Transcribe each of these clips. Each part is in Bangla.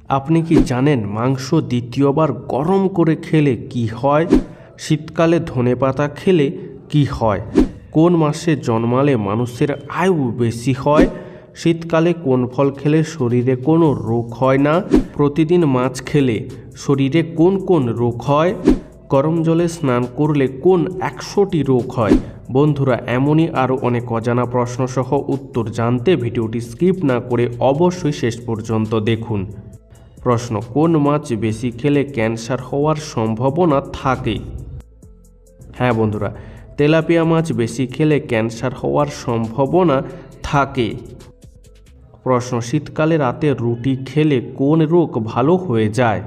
আপনি কি জানেন মাংস দ্বিতীয়বার গরম করে খেলে কি হয়? শীতকালে ধনেপাতা খেলে কি হয়? কোন মাসে জন্মালে মানুষের আয়ু বেশি হয়? শীতকালে কোন ফল খেলে শরীরে কোনো রোগ হয় না? প্রতিদিন মাছ খেলে শরীরে কোন কোন রোগ হয়? গরম জলে স্নান করলে কোন 100টি রোগ হয়? বন্ধুরা, এমনই আরও অনেক অজানা প্রশ্নসহ উত্তর জানতে ভিডিওটি স্কিপ না করে অবশ্যই শেষ পর্যন্ত দেখুন। প্রশ্ন: কোন মাছ বেশি খেলে ক্যান্সার হওয়ার সম্ভাবনা থাকে? হ্যাঁ বন্ধুরা, তেলাপিয়া মাছ বেশি খেলে ক্যান্সার হওয়ার সম্ভাবনা থাকে। প্রশ্ন: শীতকালে রাতে রুটি খেলে কোন রোগ ভালো হয়ে যায়?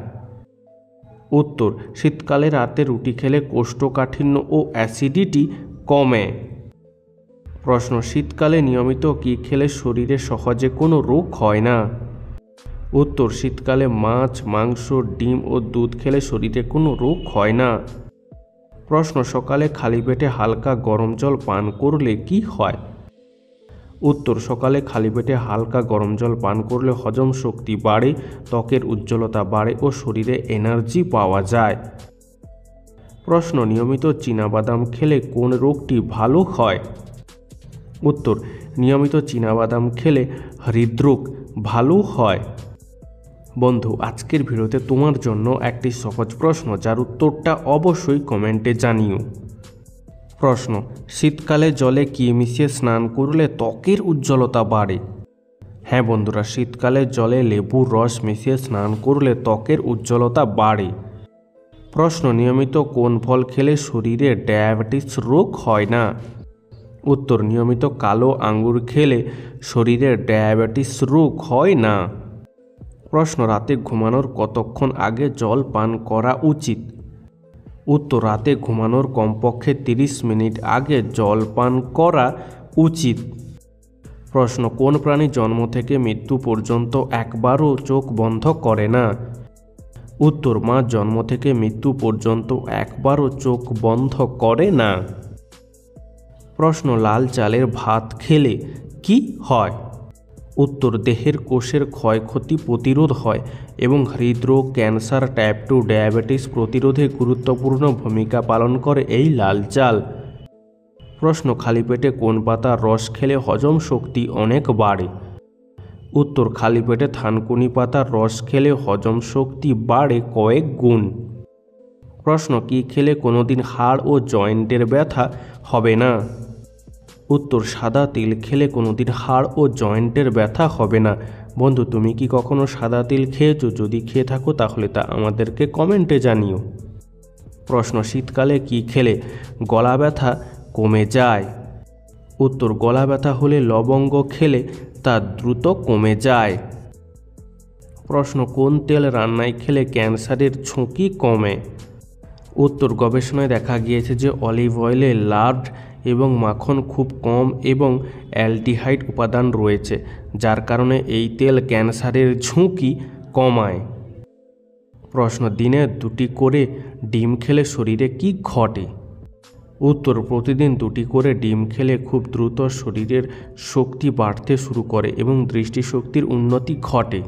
উত্তর: শীতকালে রাতে রুটি খেলে কোষ্ঠকাঠিন্য ও অ্যাসিডিটি কমে। প্রশ্ন: শীতকালে নিয়মিত কী খেলে শরীরে সহজে কোনো রোগ হয় না? উত্তর: শীতকালে মাছ, মাংস, ডিম ও দুধ খেলে শরীরে কোনো রোগ হয় না। প্রশ্ন: সকালে খালি পেটে হালকা গরম জল পান করলে কি হয়? উত্তর: সকালে খালি পেটে হালকা গরম জল পান করলে হজম শক্তি বাড়ে, ত্বকের উজ্জ্বলতা বাড়ে ও শরীরে এনার্জি পাওয়া যায়। প্রশ্ন: নিয়মিত চীনাবাদাম খেলে কোন রোগটি ভালো হয়? উত্তর: নিয়মিত চীনাবাদাম খেলে হৃদরোগ ভালো হয়। বন্ধু, আজকের ভিডিওতে তোমার জন্য একটি সহজ প্রশ্ন, যার উত্তরটা অবশ্যই কমেন্টে জানিও। প্রশ্ন: শীতকালে জলে কি মিশিয়ে স্নান করলে ত্বকের উজ্জ্বলতা বাড়ে? হ্যাঁ বন্ধুরা, শীতকালে জলে লেবুর রস মিশিয়ে স্নান করলে ত্বকের উজ্জ্বলতা বাড়ে। প্রশ্ন: নিয়মিত কোন ফল খেলে শরীরে ডায়াবেটিস রোগ হয় না? উত্তর: নিয়মিত কালো আঙ্গুর খেলে শরীরে ডায়াবেটিস রোগ হয় না। প্রশ্ন: রাতে ঘুমানোর কতক্ষণ আগে জল পান করা উচিত? উত্তর: রাতে ঘুমানোর কমপক্ষে 30 মিনিট আগে জল পান করা উচিত। প্রশ্ন: কোন প্রাণী জন্ম থেকে মৃত্যু পর্যন্ত একবারও চোখ বন্ধ করে না? উত্তর: মাছ জন্ম থেকে মৃত্যু পর্যন্ত একবারও চোখ বন্ধ করে না। প্রশ্ন: লাল চালের ভাত খেলে কি হয়? উত্তর: দেহের কোষের ক্ষয়ক্ষতি প্রতিরোধ হয় এবং হৃদরোগ, ক্যান্সার, টাইপ 2 ডায়াবেটিস প্রতিরোধে গুরুত্বপূর্ণ ভূমিকা পালন করে এই লাল চাল। প্রশ্ন: খালি পেটে কোন পাতার রস খেলে হজম শক্তি অনেক বাড়ে? উত্তর: খালি পেটে থানকুনি পাতার রস খেলে হজম শক্তি বাড়ে কয়েক গুণ। প্রশ্ন: কি খেলে কোনোদিন হাড় ও জয়েন্টের ব্যথা হবে না? উত্তর: সাদা তিল খেলে কোনোদিন হাড় ও জয়েন্টের ব্যথা হবে না। বন্ধু, তুমি কি কখনো সাদা তিল খেয়েছো? যদি খেয়ে থাকো তাহলে তা আমাদেরকে কমেন্টে জানিও। প্রশ্ন: শীতকালে কি খেলে গলা ব্যথা কমে যায়? উত্তর: গলা ব্যথা হলে লবঙ্গ খেলে তা দ্রুত কমে যায়। প্রশ্ন: কোন তেল রান্নায় খেলে ক্যান্সারের ঝুঁকি কমে? উত্তর: গবেষণায় দেখা গিয়েছে যে অলিভ অয়েলে লার্ড এবং মাখন খুব কম এবং অ্যালডিহাইড উপাদান রয়েছে, যার কারণে এই তেল ক্যান্সারের ঝুঁকি কমায়। প্রশ্ন: দিনে 2টি করে ডিম খেলে শরীরে কি ঘটে? উত্তর: প্রতিদিন 2টি করে ডিম খেলে খুব দ্রুত শরীরের শক্তি বাড়তে শুরু করে এবং দৃষ্টিশক্তির উন্নতি ঘটে।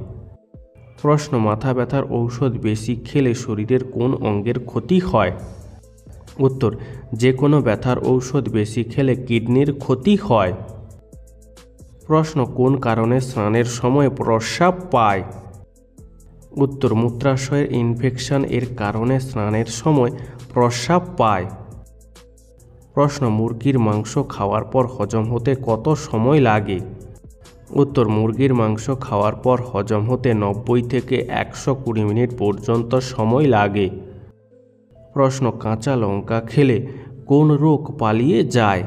প্রশ্ন: মাথা ব্যথার ঔষধ বেশি খেলে শরীরের কোন অঙ্গের ক্ষতি হয়? উত্তর: যে কোনো ব্যথার ঔষধ বেশি খেলে কিডনির ক্ষতি হয়। প্রশ্ন: কোন কারণে স্নানের সময় প্রস্রাব পায়? উত্তর: মূত্রাশয়ের ইনফেকশন এর কারণে স্নানের সময় প্রস্রাব পায়। প্রশ্ন: মুরগির মাংস খাওয়ার পর হজম হতে কত সময় লাগে? উত্তর: মুরগির মাংস খাওয়ার পর হজম হতে 90 থেকে 120 মিনিট পর্যন্ত সময় লাগে। প্রশ্ন: কাঁচা লঙ্কা খেলে কোন রোগ পালিয়ে যায়?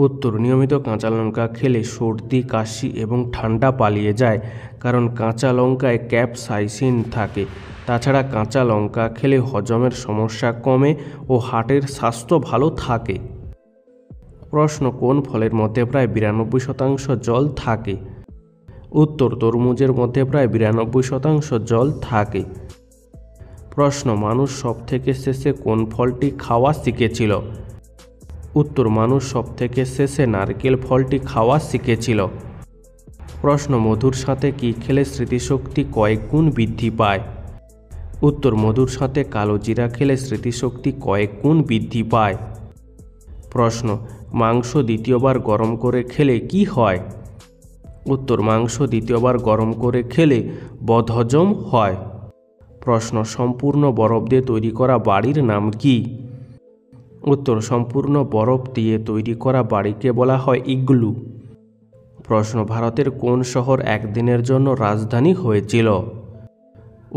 উত্তর: নিয়মিত কাঁচা লঙ্কা খেলে সর্দি, কাশি এবং ঠান্ডা পালিয়ে যায়, কারণ কাঁচা লঙ্কায় ক্যাপসাইসিন থাকে। তাছাড়া কাঁচা লঙ্কা খেলে হজমের সমস্যা কমে ও হার্টের স্বাস্থ্য ভালো থাকে। প্রশ্ন: কোন ফলের মধ্যে প্রায় 92% জল থাকে? উত্তর: তরমুজের মধ্যে প্রায় 92% জল থাকে। প্রশ্ন: মানুষ সবথেকে শেষে কোন ফলটি খাওয়া শিখেছিল? উত্তর: মানুষ সবথেকে শেষে নারকেল ফলটি খাওয়া শিখেছিল। প্রশ্ন, মধুর সাথে কি খেলে স্মৃতিশক্তি কয়েক গুণ বৃদ্ধি পায়? উত্তর, মধুর সাথে কালো জিরা খেলে স্মৃতিশক্তি কয়েক গুণ বৃদ্ধি পায়। প্রশ্ন, মাংস দ্বিতীয়বার গরম করে খেলে কি হয়? উত্তর, মাংস দ্বিতীয়বার গরম করে খেলে বদহজম হয়। প্রশ্ন, সম্পূর্ণ বরফ দিয়ে তৈরি করা বাড়ির নাম কি? উত্তর, সম্পূর্ণ বরফ দিয়ে তৈরি করা বাড়িকে বলা হয় ইগলু। প্রশ্ন, ভারতের কোন শহর একদিনের জন্য রাজধানী হয়েছিল?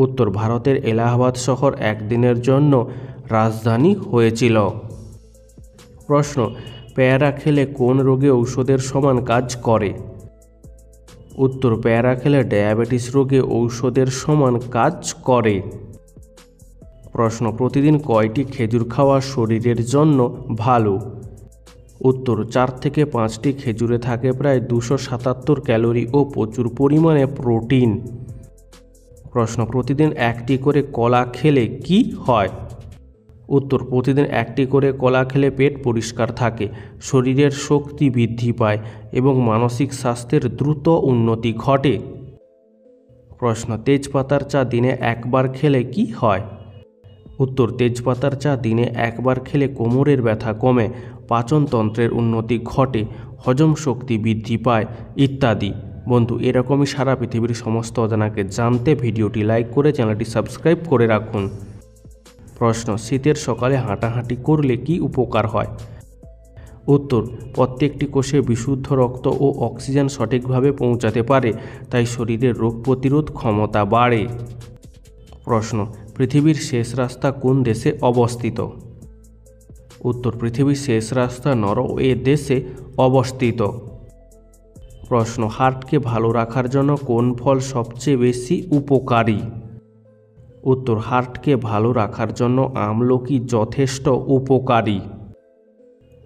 উত্তর, ভারতের এলাহাবাদ শহর একদিনের জন্য রাজধানী হয়েছিল। প্রশ্ন, পেয়ারা খেলে কোন রোগে ঔষধের সমান কাজ করে? উত্তর, পেয়ারা খেলে ডায়াবেটিস রোগে ঔষধের সমান কাজ করে। প্রশ্ন, প্রতিদিন কয়টি খেজুর খাওয়া শরীরের জন্য ভালো? উত্তর, 4 থেকে 5টি খেজুরে থাকে প্রায় 277 ক্যালোরি ও প্রচুর পরিমাণে প্রোটিন। প্রশ্ন, প্রতিদিন 1টি করে কলা খেলে কি হয়? উত্তর, প্রতিদিন 1টি করে কলা খেলে পেট পরিষ্কার থাকে, শরীরের শক্তি বৃদ্ধি পায় এবং মানসিক স্বাস্থ্যের দ্রুত উন্নতি ঘটে। প্রশ্ন, তেজপাতার চা দিনে 1বার খেলে কি হয়? উত্তর, তেজপাতার চা দিনে 1বার খেলে কোমরের ব্যথা কমে, পাচনতন্ত্রের উন্নতি ঘটে, হজম শক্তি বৃদ্ধি পায় ইত্যাদি। বন্ধু, এরকমই সারা পৃথিবীর সমস্ত অজানাকে জানতে ভিডিওটি লাইক করে চ্যানেলটি সাবস্ক্রাইব করে রাখুন। প্রশ্ন, শীতের সকালে হাঁটাহাঁটি করলে কি উপকার হয়? উত্তর, প্রত্যেকটি কোষে বিশুদ্ধ রক্ত ও অক্সিজেন সঠিকভাবে পৌঁছাতে পারে, তাই শরীরের রোগ প্রতিরোধ ক্ষমতা বাড়ে। প্রশ্ন, পৃথিবীর শেষ রাস্তা কোন দেশে অবস্থিত? উত্তর, পৃথিবীর শেষ রাস্তা নরওয়ে দেশে অবস্থিত। প্রশ্ন, হার্টকে ভালো রাখার জন্য কোন ফল সবচেয়ে বেশি উপকারী? উত্তর, হার্টকে ভালো রাখার জন্য আমলকি যথেষ্ট উপকারী।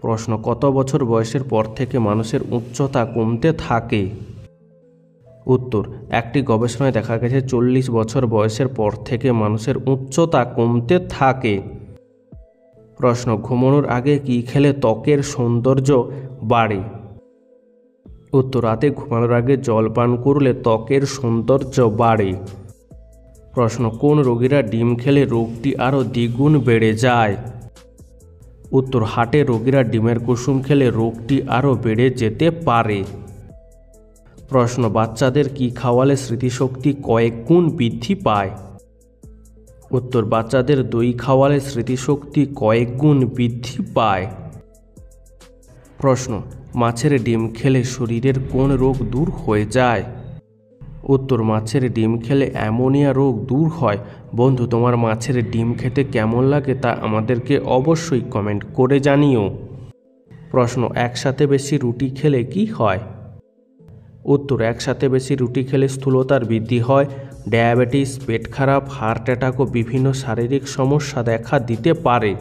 প্রশ্ন, কত বছর বয়সের পর থেকে মানুষের উচ্চতা কমতে থাকে? উত্তর, একটি গবেষণায় দেখা গেছে 40 বছর বয়সের পর থেকে মানুষের উচ্চতা কমতে থাকে। প্রশ্ন, ঘুমানোর আগে কি খেলে ত্বকের সৌন্দর্য বাড়ে? উত্তর, রাতে ঘুমানোর আগে জল পান করলে ত্বকের সৌন্দর্য বাড়ে। প্রশ্ন, কোন রোগীরা ডিম খেলে রোগটি আরও দ্বিগুণ বেড়ে যায়? উত্তর, হার্টের রোগীরা ডিমের কুসুম খেলে রোগটি আরও বেড়ে যেতে পারে। প্রশ্ন, বাচ্চাদের কি খাওয়ালে স্মৃতিশক্তি কয়েক গুণ বৃদ্ধি পায়? উত্তর, বাচ্চাদের দই খাওয়ালে স্মৃতিশক্তি কয়েক গুণ বৃদ্ধি পায়। প্রশ্ন, মাছের ডিম খেলে শরীরের কোন রোগ দূর হয়ে যায়? উত্তর, মাছের ডিম খেলে অ্যামোনিয়া রোগ দূর হয়। বন্ধু, তোমার মাছের ডিম খেতে কেমন লাগে তা আমাদেরকে অবশ্যই কমেন্ট করে জানিও। প্রশ্ন, একসাথে বেশি রুটি খেলে কি হয়? উত্তর, একসাথে বেশি রুটি খেলে স্থূলতার বৃদ্ধি হয়, ডায়াবেটিস, পেট খারাপ, হার্ট অ্যাটাক ও বিভিন্ন শারীরিক সমস্যা দেখা দিতে পারে।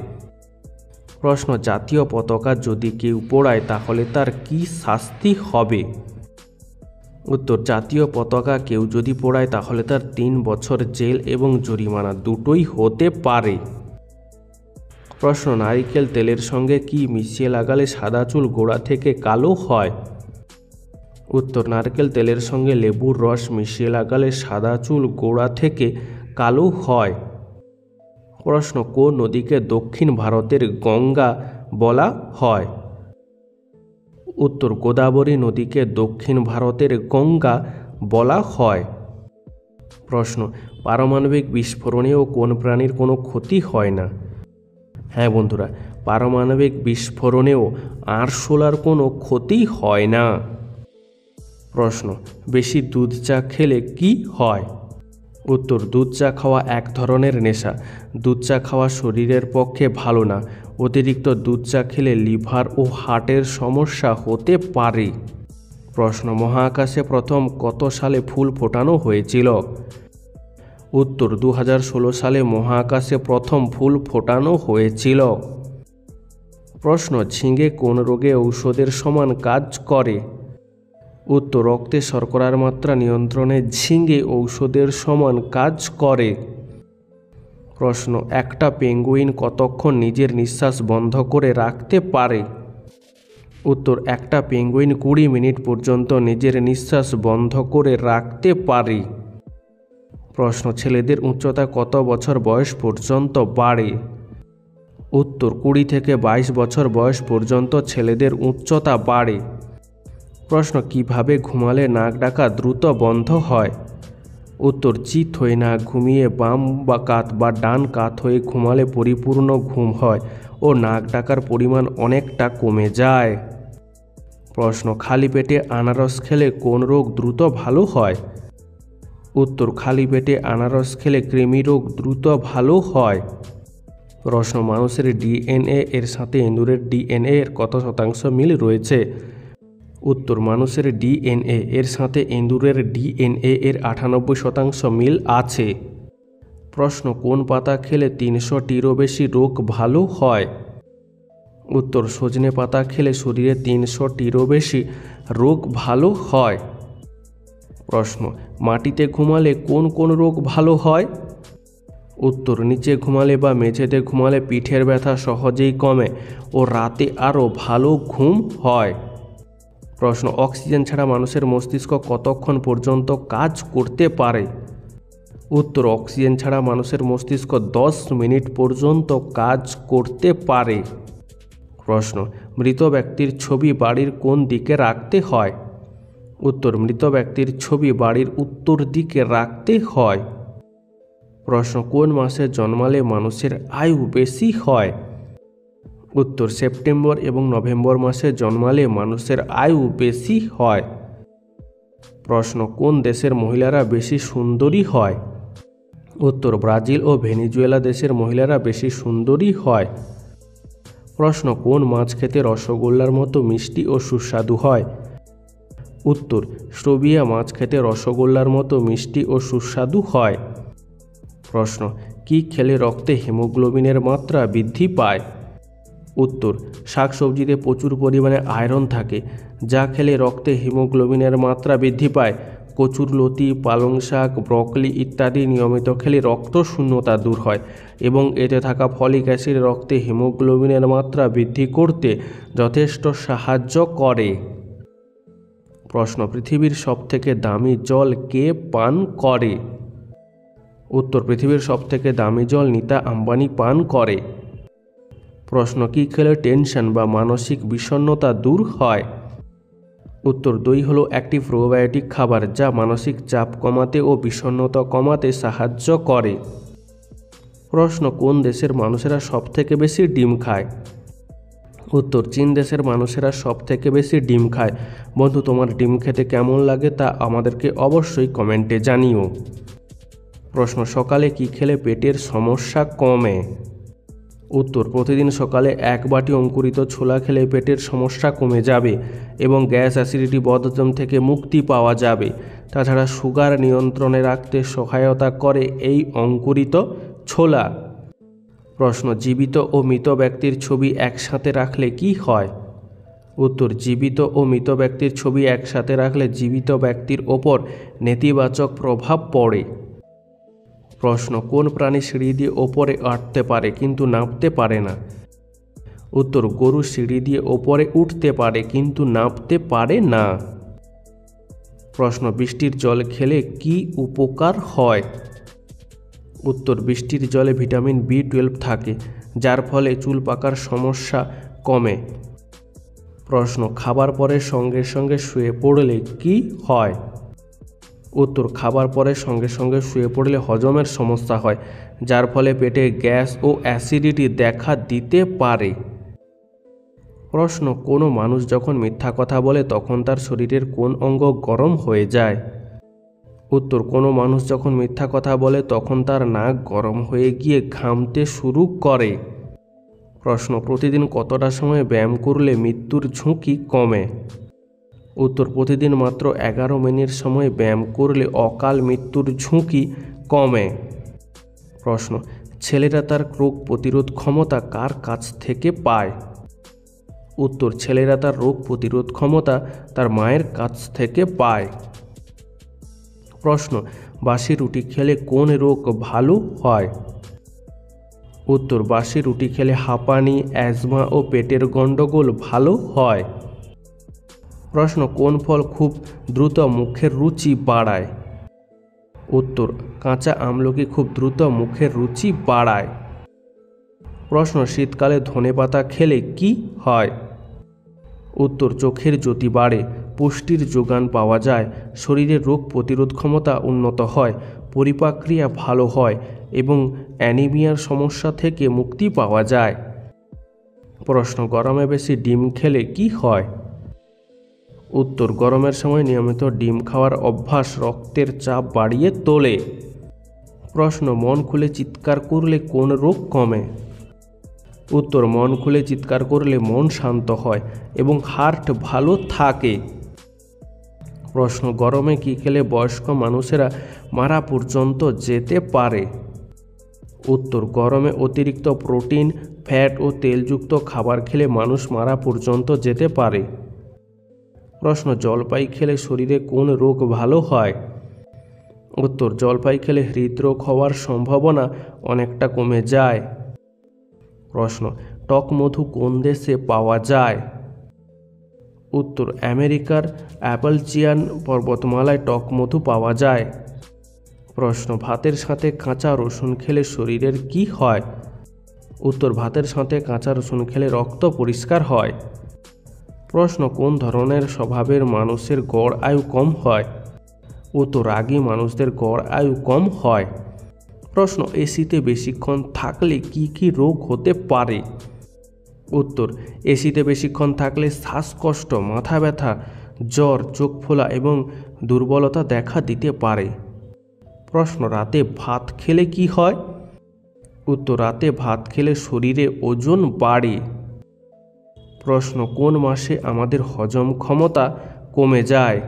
প্রশ্ন, জাতীয় পতাকা যদি কেউ পোড়ায় তাহলে তার কি শাস্তি হবে? উত্তর, জাতীয় পতাকা কেউ যদি পোড়ায় তাহলে তার 3 বছর জেল এবং জরিমানা দুটোই হতে পারে। প্রশ্ন, নারিকেল তেলের সঙ্গে কি মিশিয়ে লাগালে সাদা চুল গোড়া থেকে কালো হয়? উত্তর, নারকেল তেলের সঙ্গে লেবুর রস মিশিয়ে লাগালে সাদা চুল গোড়া থেকে কালো হয়। প্রশ্ন, কোন নদীকে দক্ষিণ ভারতের গঙ্গা বলা হয়? উত্তর, গোদাবরী নদীকে দক্ষিণ ভারতের গঙ্গা বলা হয়। প্রশ্ন, পারমাণবিক বিস্ফোরণেও কোন প্রাণীর কোনো ক্ষতি হয় না? হ্যাঁ বন্ধুরা, পারমাণবিক বিস্ফোরণেও আরশোলার কোনো ক্ষতি হয় না। প্রশ্ন, বেশি দুধ চা খেলে কি হয়? উত্তর, দুধ চা খাওয়া এক ধরনের নেশা। দুধ চা খাওয়া শরীরের পক্ষে ভালো না। অতিরিক্ত দুধ চা খেলে লিভার ও হার্টের সমস্যা হতে পারে। প্রশ্ন, মহাকাশে প্রথম কত সালে ফুল ফোটানো হয়েছিল? উত্তর, 2016 সালে মহাকাশে প্রথম ফুল ফোটানো হয়েছিল। প্রশ্ন, ঝিঙে কোন রোগে ঔষধের সমান কাজ করে? উত্তর, রক্তে শর্করার মাত্রা নিয়ন্ত্রণে ঝিঙে ঔষধের সমান কাজ করে। প্রশ্ন, একটা পেঙ্গুইন কতক্ষণ নিজের নিঃশ্বাস বন্ধ করে রাখতে পারে? উত্তর, একটা পেঙ্গুইন 20 মিনিট পর্যন্ত নিজের নিঃশ্বাস বন্ধ করে রাখতে পারে। প্রশ্ন, ছেলেদের উচ্চতা কত বছর বয়স পর্যন্ত বাড়ে? উত্তর, 20 থেকে 22 বছর বয়স পর্যন্ত ছেলেদের উচ্চতা বাড়ে। প্রশ্ন, কিভাবে ঘুমালে নাক ডাকা দ্রুত বন্ধ হয়? উত্তর, চিত হয়ে না ঘুমিয়ে বাম বা কাত বা ডান কাত হয়ে ঘুমালে পরিপূর্ণ ঘুম হয় ও নাক ডাকার পরিমাণ অনেকটা কমে যায়। প্রশ্ন, খালি পেটে আনারস খেলে কোন রোগ দ্রুত ভালো হয়? উত্তর, খালি পেটে আনারস খেলে কৃমি রোগ দ্রুত ভালো হয়। প্রশ্ন, মানুষের ডিএনএ এর সাথে ইঁদুরের ডিএনএ এর কত শতাংশ মিল রয়েছে? উত্তর, মানুষের ডিএনএ এর সাথে ইঁদুরের ডিএনএ এর 98% মিল আছে। প্রশ্ন, কোন পাতা খেলে 300টিরও বেশি রোগ ভালো হয়? উত্তর, সজনে পাতা খেলে শরীরে 300টিরও বেশি রোগ ভালো হয়। প্রশ্ন, মাটিতে ঘুমালে কোন কোন রোগ ভালো হয়? উত্তর, নিচে ঘুমালে বা মেঝেতে ঘুমালে পিঠের ব্যথা সহজেই কমে ও রাতে আরও ভালো ঘুম হয়। প্রশ্ন, অক্সিজেন ছাড়া মানুষের মস্তিষ্ক কতক্ষণ পর্যন্ত কাজ করতে পারে? উত্তর, অক্সিজেন ছাড়া মানুষের মস্তিষ্ক 10 মিনিট পর্যন্ত কাজ করতে পারে। প্রশ্ন, মৃত ব্যক্তির ছবি বাড়ির কোন দিকে রাখতে হয়? উত্তর, মৃত ব্যক্তির ছবি বাড়ির উত্তর দিকে রাখতে হয়। প্রশ্ন, কোন মাসে জন্মালে মানুষের আয়ু বেশি হয়? উত্তর, সেপ্টেম্বর এবং নভেম্বর মাসে জন্মালে মানুষের আয়ু বেশি হয়। প্রশ্ন, কোন দেশের মহিলারা বেশি সুন্দরী হয়? উত্তর, ব্রাজিল ও ভেনেজুয়েলা দেশের মহিলারা বেশি সুন্দরী হয়। প্রশ্ন, কোন মাছ খেতে রসগোল্লার মতো মিষ্টি ও সুস্বাদু হয়? উত্তর, স্ট্রোবিয়া মাছ খেতে রসগোল্লার মতো মিষ্টি ও সুস্বাদু হয়। প্রশ্ন, কি খেলে রক্তে হিমোগ্লোবিনের মাত্রা বৃদ্ধি পায়? উত্তর, শাকসবজিতে প্রচুর পরিমাণে আয়রন থাকে, যা খেলে রক্তে হিমোগ্লোবিনের মাত্রা বৃদ্ধি পায়। কচুরলতি, পালং শাক, ব্রকলি ইত্যাদি নিয়মিত খেলে রক্তশূন্যতা দূর হয় এবং এতে থাকা ফলিক অ্যাসিড রক্তে হিমোগ্লোবিনের মাত্রা বৃদ্ধি করতে যথেষ্ট সাহায্য করে। প্রশ্ন, পৃথিবীর সবথেকে দামি জল কে পান করে? উত্তর, পৃথিবীর সবথেকে দামি জল নীতা আম্বানি পান করে। প্রশ্ন, কি খেলে টেনশন বা মানসিক বিষণ্ণতা দূর হয়? উত্তর, দই হলো একটি প্রোবায়োটিক খাবার যা মানসিক চাপ কমাতে ও বিষণ্ণতা কমাতে সাহায্য করে। প্রশ্ন, কোন দেশের মানুষেরা সবথেকে বেশি ডিম খায়? উত্তর, চীন দেশের মানুষেরা সবথেকে বেশি ডিম খায়। বন্ধু, তোমার ডিম খেতে কেমন লাগে তা আমাদেরকে অবশ্যই কমেন্টে জানিও। প্রশ্ন, সকালে কি খেলে পেটের সমস্যা কমে? উত্তর, প্রতিদিন সকালে 1 বাটি অঙ্কুরিত ছোলা খেলে পেটের সমস্যা কমে যাবে এবং গ্যাস অ্যাসিডিটি বদহজম থেকে মুক্তি পাওয়া যাবে। তাছাড়া সুগার নিয়ন্ত্রণে রাখতে সহায়তা করে এই অঙ্কুরিত ছোলা। প্রশ্ন, জীবিত ও মৃত ব্যক্তির ছবি একসাথে রাখলে কি হয়? উত্তর, জীবিত ও মৃত ব্যক্তির ছবি একসাথে রাখলে জীবিত ব্যক্তির ওপর নেতিবাচক প্রভাব পড়ে। প্রশ্ন, কোন প্রাণী সিঁড়ি দিয়ে ওপরে উঠতে পারে কিন্তু নামতে পারে না? উত্তর, গরু সিঁড়ি দিয়ে ওপরে উঠতে পারে কিন্তু নামতে পারে না। প্রশ্ন, বৃষ্টির জল খেলে কি উপকার হয়? উত্তর, বৃষ্টির জলে ভিটামিন B12 থাকে, যার ফলে চুল পাকার সমস্যা কমে। প্রশ্ন, খাবার পরে সঙ্গে সঙ্গে শুয়ে পড়লে কি হয়? উত্তর, খাবার পরে সঙ্গে সঙ্গে শুয়ে পড়লে হজমের সমস্যা হয়, যার ফলে পেটে গ্যাস ও অ্যাসিডিটি দেখা দিতে পারে। প্রশ্ন, কোনো মানুষ যখন মিথ্যা কথা বলে তখন তার শরীরের কোন অঙ্গ গরম হয়ে যায়? উত্তর, কোনো মানুষ যখন মিথ্যা কথা বলে তখন তার নাক গরম হয়ে গিয়ে ঘামতে শুরু করে। প্রশ্ন, প্রতিদিন কতটা সময় ব্যায়াম করলে মৃত্যুর ঝুঁকি কমে? উত্তর, প্রতিদিন মাত্র 11 মিনিট সময় ব্যায়াম করলে অকাল মৃত্যুর ঝুঁকি কমে। প্রশ্ন, ছেলেরা তার রোগ প্রতিরোধ ক্ষমতা কার কাছ থেকে পায়? উত্তর, ছেলেরা তার রোগ প্রতিরোধ ক্ষমতা তার মায়ের কাছ থেকে পায়। প্রশ্ন, বাসি রুটি খেলে কোন রোগ ভালো হয়? উত্তর, বাসি রুটি খেলে হাঁপানি, অ্যাজমা ও পেটের গণ্ডগোল ভালো হয়। প্রশ্ন, কোন ফল খুব দ্রুত মুখের রুচি বাড়ায়? উত্তর, কাঁচা আমলকি খুব দ্রুত মুখের রুচি বাড়ায়। প্রশ্ন, শীতকালে ধনেপাতা খেলে কি হয়? উত্তর, চোখের জ্যোতি বাড়ে, পুষ্টির যোগান পাওয়া যায়, শরীরের রোগ প্রতিরোধ ক্ষমতা উন্নত হয়, পরিপাক ক্রিয়া ভালো হয় এবং অ্যানিমিয়ার সমস্যা থেকে মুক্তি পাওয়া যায়। প্রশ্ন, গরমে বেশি ডিম খেলে কি হয়? উত্তর, গরমের সময় নিয়মিত ডিম খাওয়ার অভ্যাস রক্তের চাপ বাড়িয়ে তোলে। প্রশ্ন, মন খুলে চিৎকার করলে কোন রোগ কমে? উত্তর, মন খুলে চিৎকার করলে মন শান্ত হয় এবং হার্ট ভালো থাকে। প্রশ্ন, গরমে কি খেলে বয়স্ক মানুষেরা মারা পর্যন্ত যেতে পারে? উত্তর, গরমে অতিরিক্ত প্রোটিন, ফ্যাট ও তেলযুক্ত খাবার খেলে মানুষ মারা পর্যন্ত যেতে পারে। প্রশ্ন, জলপাই খেলে শরীরে কোন রোগ ভালো হয়? উত্তর, জলপাই খেলে হৃদরোগ হওয়ার সম্ভাবনা অনেকটা কমে যায়। প্রশ্ন, টক মধু কোন দেশে পাওয়া যায়? উত্তর, আমেরিকার অ্যাপালচিয়ান পর্বতমালায় টক মধু পাওয়া যায়। প্রশ্ন, ভাতের সাথে কাঁচা রসুন খেলে শরীরের কি হয়? উত্তর, ভাতের সাথে কাঁচা রসুন খেলে রক্ত পরিষ্কার হয়। প্রশ্ন, কোন ধরনের স্বভাবের মানুষের গড় আয়ু কম হয়? উত্তর, রাগী মানুষদের গড় আয়ু কম হয়। প্রশ্ন, এসিতে বেশিক্ষণ থাকলে কি কি রোগ হতে পারে? উত্তর, এসিতে বেশিক্ষণ থাকলে শ্বাসকষ্ট, মাথা ব্যথা, জ্বর, চোখ ফোলা এবং দুর্বলতা দেখা দিতে পারে। প্রশ্ন, রাতে ভাত খেলে কি হয়? উত্তর, রাতে ভাত খেলে শরীরে ওজন বাড়ে। প্রশ্ন, কোন মাসে আমাদের হজম ক্ষমতা কমে যায়?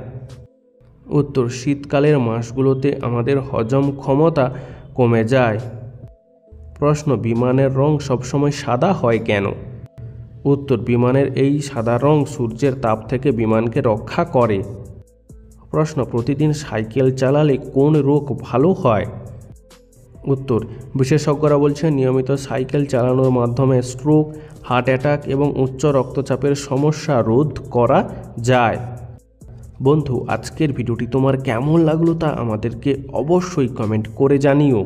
উত্তর, শীতকালের মাসগুলোতে আমাদের হজম ক্ষমতা কমে যায়। প্রশ্ন, বিমানের রং সবসময় সাদা হয় কেন? উত্তর, বিমানের এই সাদা রং সূর্যের তাপ থেকে বিমানকে রক্ষা করে। প্রশ্ন, প্রতিদিন সাইকেল চালালে কোন রোগ ভালো হয়? উত্তর, বিশেষজ্ঞরা বলছেন নিয়মিত সাইকেল চালানোর মাধ্যমে স্ট্রোক, হার্ট অ্যাটাক এবং উচ্চ রক্তচাপের সমস্যা রোধ করা যায়। বন্ধু, আজকের ভিডিওটি তোমার কেমন লাগলো তা আমাদেরকে অবশ্যই কমেন্ট করে জানিও।